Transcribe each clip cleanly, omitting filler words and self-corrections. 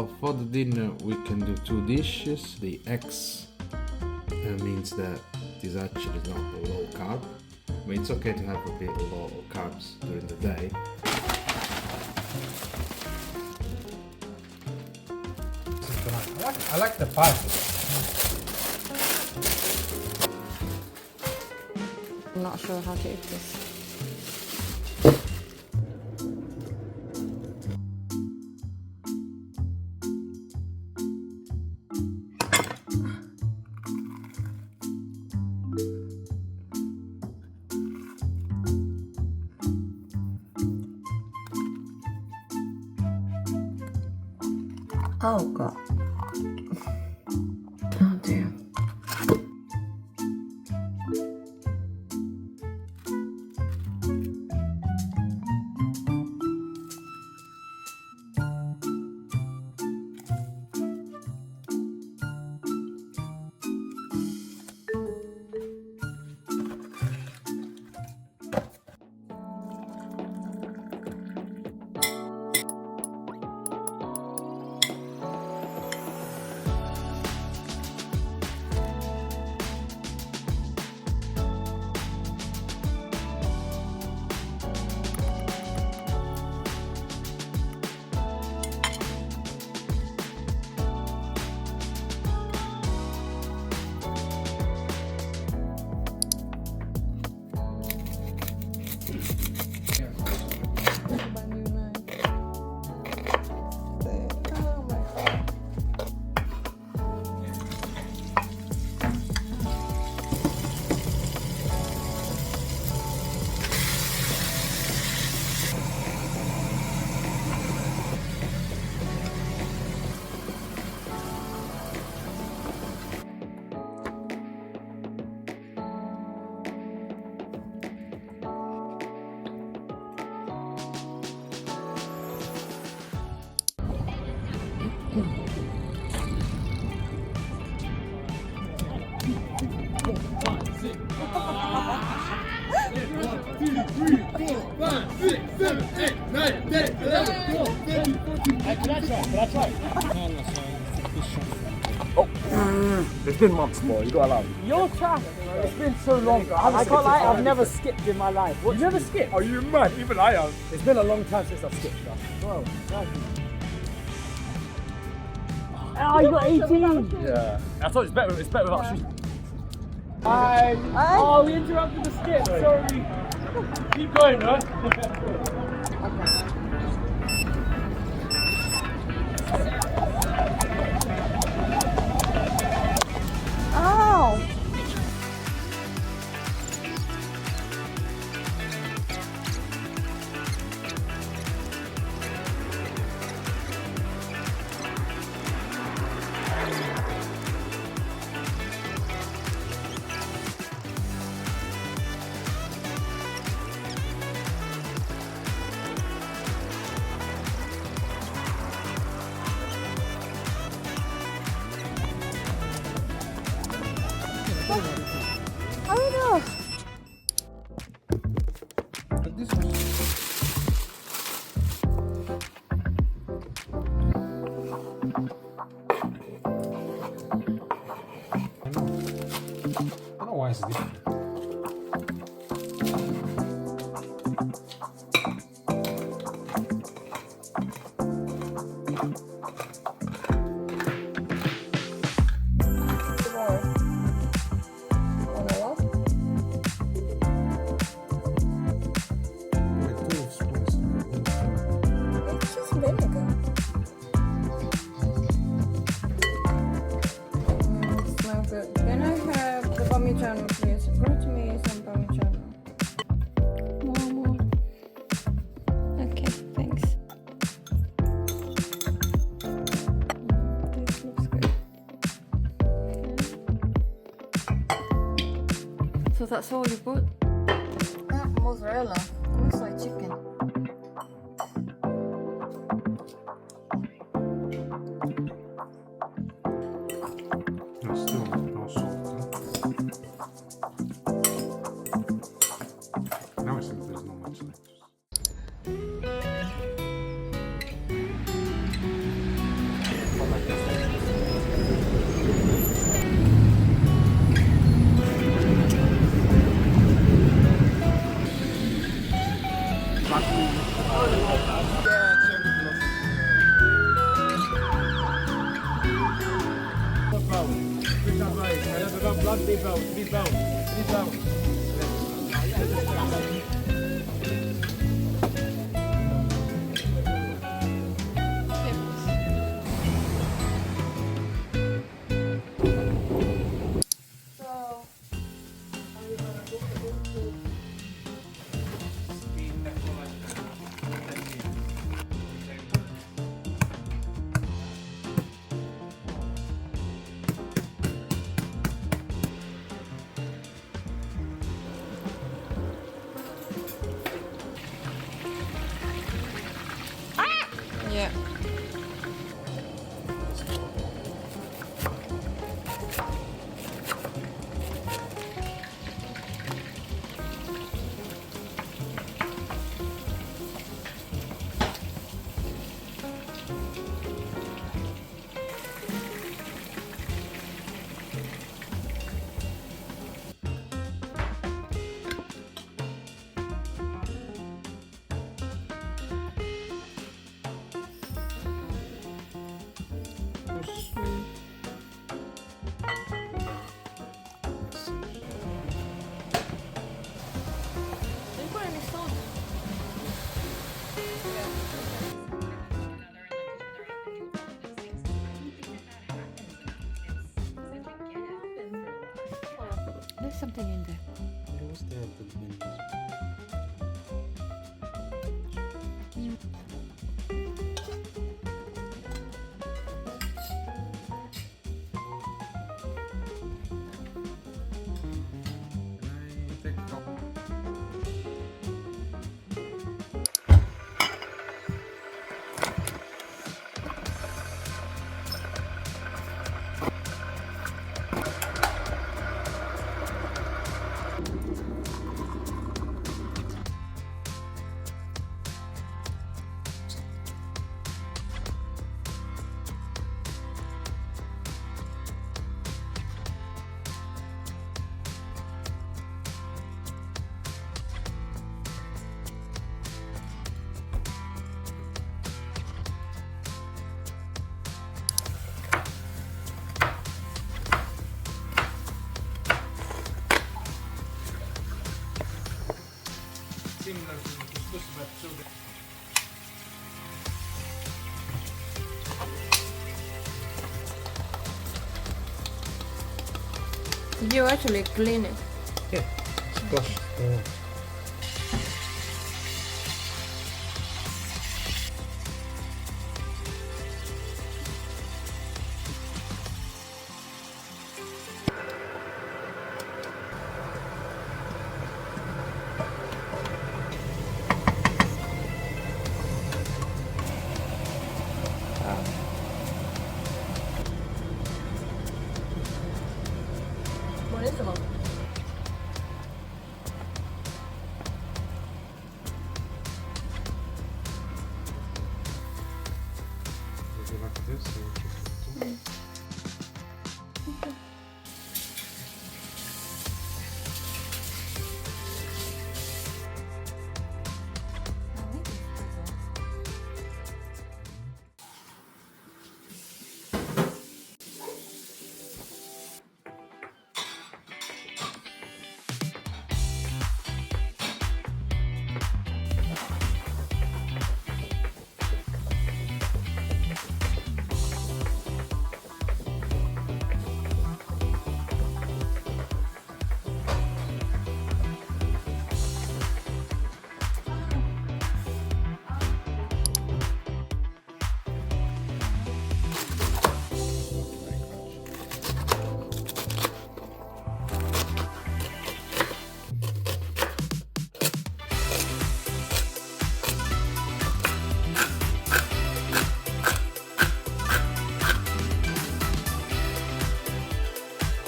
So for the dinner we can do two dishes. The X means that it is actually not low carb. I mean, it's okay to have a bit low carbs during the day. I like the pie. I'm not sure how to eat this. Oh god. Oh dear. It's been months, boy. You gotta allow it. You're trash. It's been so long. I can't lie, I've never skipped in my life. You never skipped? Are you mad? Even I have. It's been a long time since I've skipped. Bro, oh, you got 18. Yeah. I thought it's better without shoes. Oh, we interrupted the skip. Sorry. Keep going, man. Ow! I don't know why it's different. Can I have the parmigiano, please? Bring to me some parmigiano. More. Okay, thanks. This looks good. Okay. So that's all you put? Mozzarella. Looks like chicken. Still no salt. Now it seems there's not much left. of the beans. Similar to couscous, but so that Did you actually clean it? Yeah, squash. Buonissimo. maybe like this or just like that.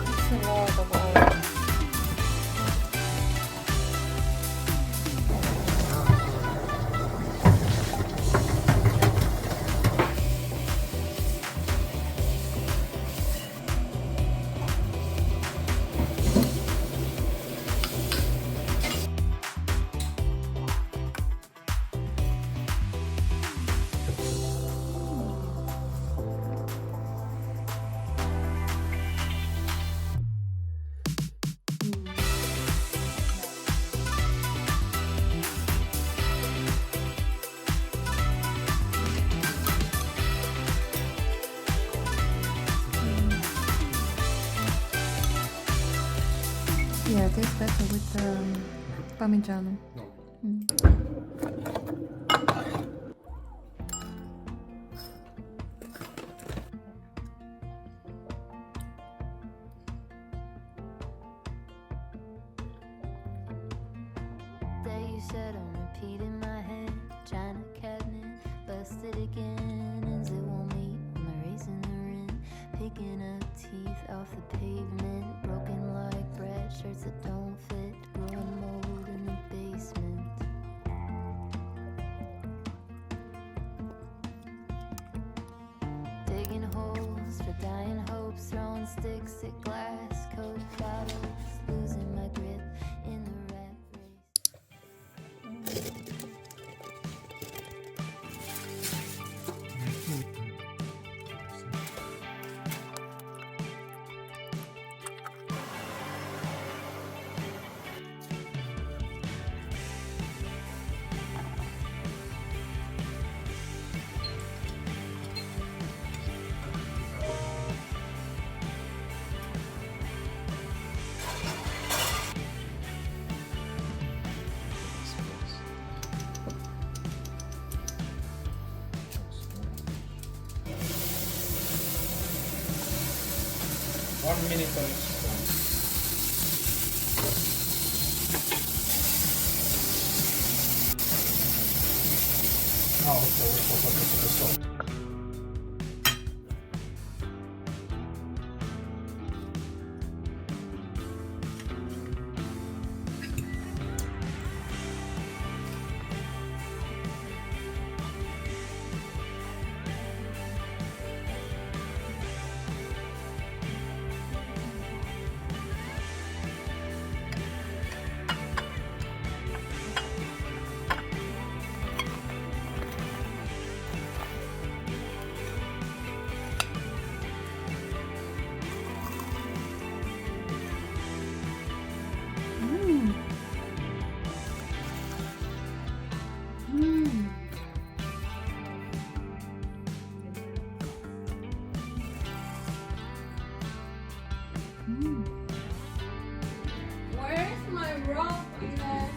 It's a lot of oil. Yeah, it tastes better with Parmigiano. No. That you said on repeat in my head. China cabinet, busted again. Ends it won't meet on the raisin the rent. Picking up teeth off the pavement. Broken like bread, shirts that don't fit. Growing mold in the basement. Digging holes for dying hopes. Throwing sticks at glass, Coke bottles. Losing my grip in the rat race. 1 minute on each side. Oh, okay, we forgot to put the salt. Where's my rock in there?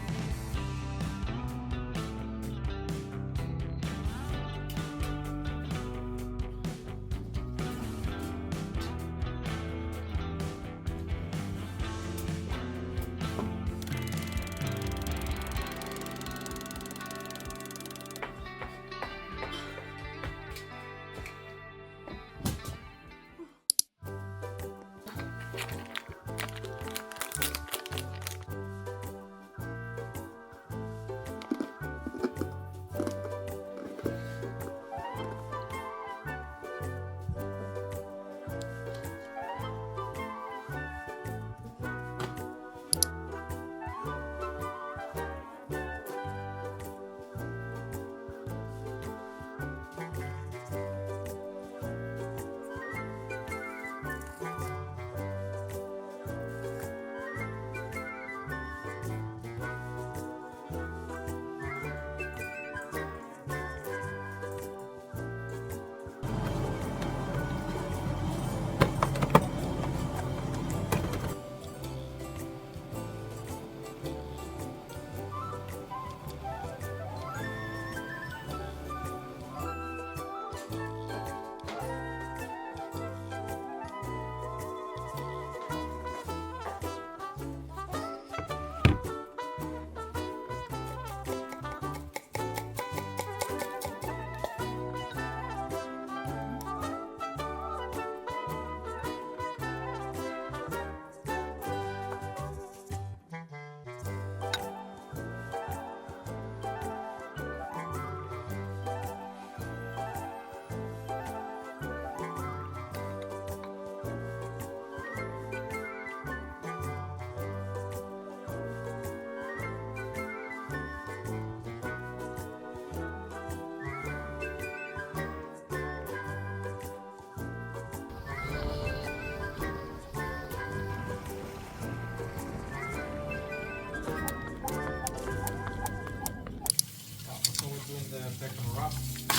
So we're doing the bacon wrap.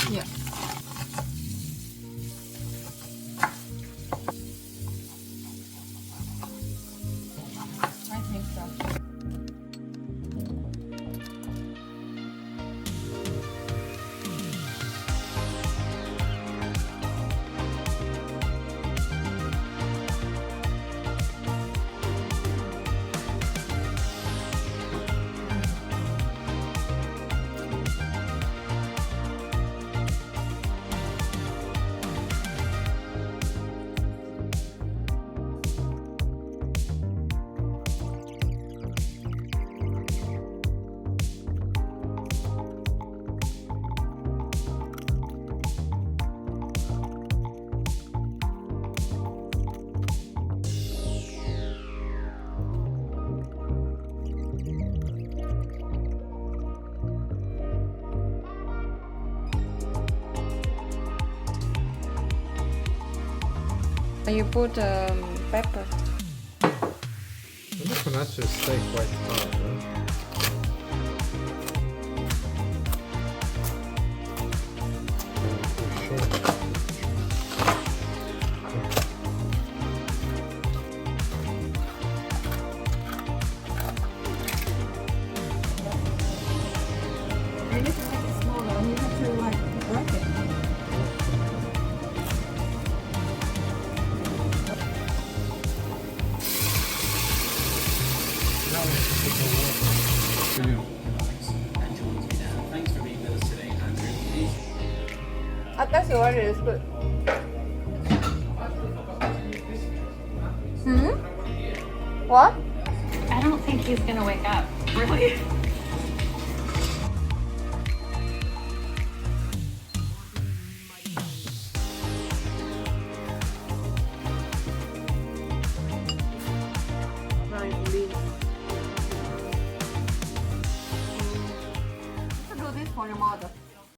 Yeah. I think so. You put pepper. The can actually stay quite hard, huh? You need to make it smaller. You have to like break it. Watashi water is good. Hmm? What? I don't think he's gonna wake up. Really?